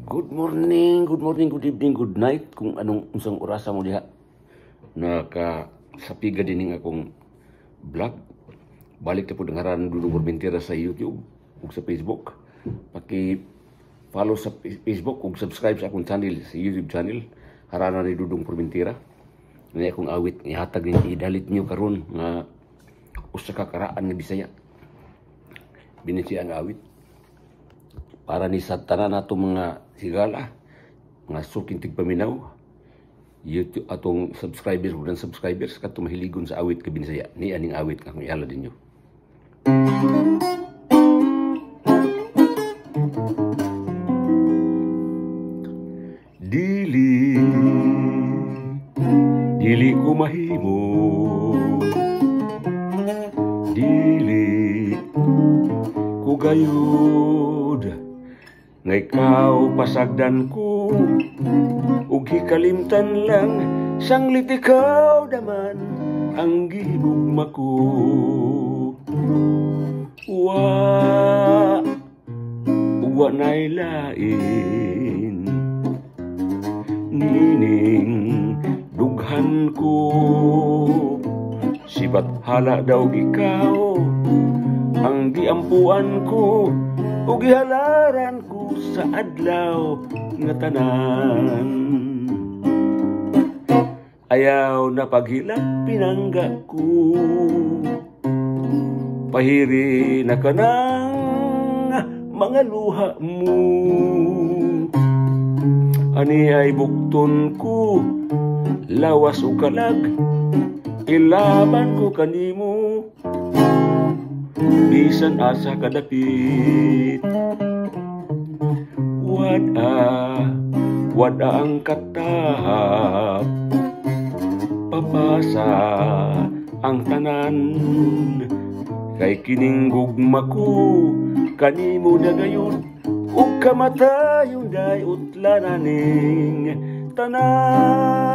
Good morning, good evening, good night. Kung anong unsang orasa mo diha. Nakasapiga din akong vlog. Balik na po ngaran Dudong Formentera sa YouTube ug sa Facebook. Paki-follow sa Facebook ug subscribe sa akong channel, sa YouTube channel. Harana ni Dudong Formentera. Nga akong awit, ihatag ni idalit niyo karon nga usa ka karaan nga Bisaya. Binisi ang awit. Para ni sa tanan nato mga sigala, mga suking tigpaminaw, YouTube atong subscribers ug subscribers kato mahiligon sa awit ka Bisaya. Ni aning awit kang iala dinyo. Dili ko mahimo, dili ko gayud, nga ikaw pasagdan ko, ug hikalimtan lang, sanglit ikaw daman, ang gihigugma ko. Wa na'y lain, nining dughan ko, sibat hala daw ikaw, ang giampuan ko, ug gihalaran ko sa adlaw nga tanan. Ayaw na paghilak pinangga ko, pahiri na kanang mga luha mo. Ani ay bukton ko, lawas o kalag, ilaban ko kanimo, bisan asa kadapit. Wada ang katahap, papasa ang tanan, kay kining gugma ko, kanimo na gayon, ug kamatayon day utlananing tanan.